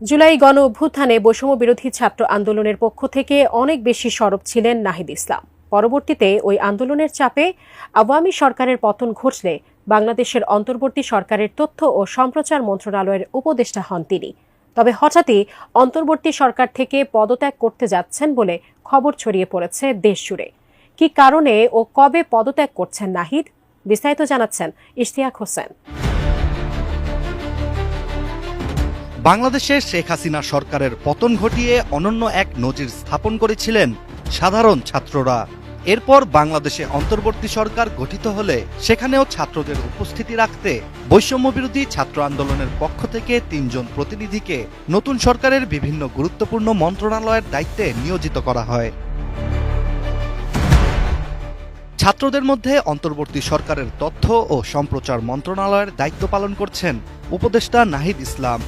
জুলাই গণ অভ্যুত্থানে বৈষম্য বিরোধী ছাত্র আন্দোলনের পক্ষ থেকে অনেক বেশি সরব ছিলেন নাহিদ ইসলাম। পরবর্তীতে ওই আন্দোলনের চাপে আওয়ামী সরকারের পতন ঘটলে বাংলাদেশের অন্তর্বর্তী সরকারের তথ্য ও সম্প্রচার মন্ত্রণালয়ের উপদেষ্টা হন তিনি। তবে হঠাৎই অন্তর্বর্তী সরকার থেকে পদত্যাগ করতে যাচ্ছেন বলে খবর ছড়িয়ে পড়েছে দেশজুড়ে। কী কারণে ও কবে পদত্যাগ করছেন নাহিদ, বিস্তারিত জানাচ্ছেন ইশতিয়াক হোসেন। বাংলাদেশের শেখ হাসিনা সরকারের পতন ঘটিয়ে অনন্য এক নজির স্থাপন করেছিলেন সাধারণ ছাত্ররা। এরপর বাংলাদেশে অন্তর্বর্তী সরকার গঠিত হলে সেখানেও ছাত্রদের উপস্থিতি রাখতে বৈষম্যবিরোধী ছাত্র আন্দোলনের পক্ষ থেকে ৩ জন প্রতিনিধিকে নতুন সরকারের বিভিন্ন গুরুত্বপূর্ণ মন্ত্রণালয়ের দায়িত্বে নিয়োজিত করা হয়। ছাত্রদের মধ্যে অন্তর্বর্তী সরকারের তথ্য ও সম্প্রচার মন্ত্রণালয়ের দায়িত্ব পালন করছেন উপদেষ্টা নাহিদ ইসলাম।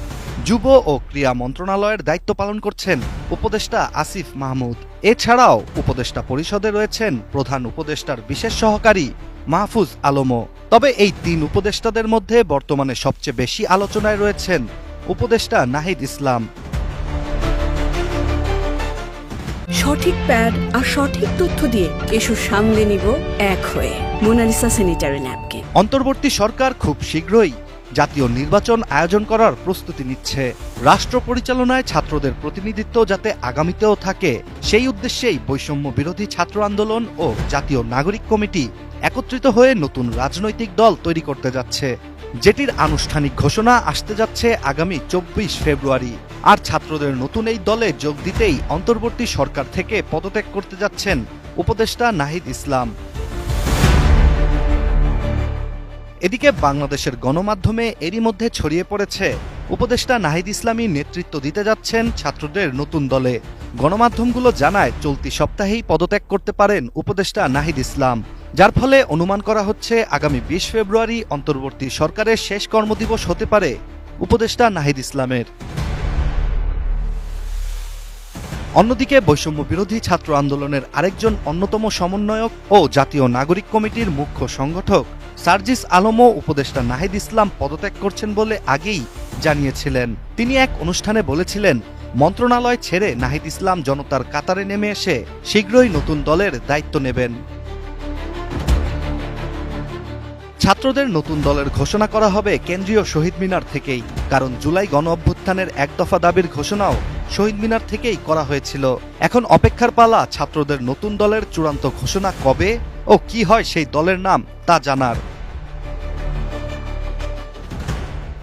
যুব ও ক্রীড়া মন্ত্রণালয়ের দায়িত্ব পালন করছেন উপদেষ্টা আসিফ মাহমুদ। এছাড়াও উপদেষ্টা পরিষদে রয়েছেন প্রধান উপদেষ্টার বিশেষ সহকারী মাহফুজ আলমও। তবে এই ৩ উপদেষ্টাদের মধ্যে বর্তমানে সবচেয়ে বেশি আলোচনায় রয়েছেন উপদেষ্টা নাহিদ ইসলাম। সঠিক প্যাড আর সঠিক তথ্য দিয়ে এসব সামলে নিব এক হয়ে। Monalisa sanitary napkin. অন্তর্বর্তী সরকার খুব শীঘ্রই জাতীয় নির্বাচন আয়োজন করার প্রস্তুতি নিচ্ছে। রাষ্ট্র পরিচালনায় ছাত্রদের প্রতিনিধিত্ব যাতে আগামীতেও থাকে, সেই উদ্দেশ্যেই বৈষম্য বিরোধী ছাত্র আন্দোলন ও জাতীয় নাগরিক কমিটি একত্রিত হয়ে নতুন রাজনৈতিক দল তৈরি করতে যাচ্ছে, যেটির আনুষ্ঠানিক ঘোষণা আসতে যাচ্ছে আগামী ২৪ ফেব্রুয়ারি। আর ছাত্রদের নতুন এই দলে যোগ দিতেই অন্তর্বর্তী সরকার থেকে পদত্যাগ করতে যাচ্ছেন উপদেষ্টা নাহিদ ইসলাম। এদিকে বাংলাদেশের গণমাধ্যমে এরই মধ্যে ছড়িয়ে পড়েছে উপদেষ্টা নাহিদ ইসলামই নেতৃত্ব দিতে যাচ্ছেন ছাত্রদের নতুন দলে। গণমাধ্যমগুলো জানায় চলতি সপ্তাহেই পদত্যাগ করতে পারেন উপদেষ্টা নাহিদ ইসলাম, যার ফলে অনুমান করা হচ্ছে আগামী ২০ ফেব্রুয়ারি অন্তর্বর্তী সরকারের শেষ কর্মদিবস হতে পারে উপদেষ্টা নাহিদ ইসলামের। অন্যদিকে বৈষম্য বিরোধী ছাত্র আন্দোলনের আরেকজন অন্যতম সমন্বয়ক ও জাতীয় নাগরিক কমিটির মুখ্য সংগঠক সার্জিস আলমও উপদেষ্টা নাহিদ ইসলাম পদত্যাগ করছেন বলে আগেই জানিয়েছিলেন। তিনি এক অনুষ্ঠানে বলেছিলেন, মন্ত্রণালয় ছেড়ে নাহিদ ইসলাম জনতার কাতারে নেমে এসে শীঘ্রই নতুন দলের দায়িত্ব নেবেন। ছাত্রদের নতুন দলের ঘোষণা করা হবে কেন্দ্রীয় শহীদ মিনার থেকেই, কারণ জুলাই গণ অভ্যুত্থানের ১ দফা দাবির ঘোষণাও শহীদ মিনার থেকেই করা হয়েছিল। এখন অপেক্ষার পালা ছাত্রদের নতুন দলের চূড়ান্ত ঘোষণা কবে ও কি হয় সেই দলের নাম তা জানার।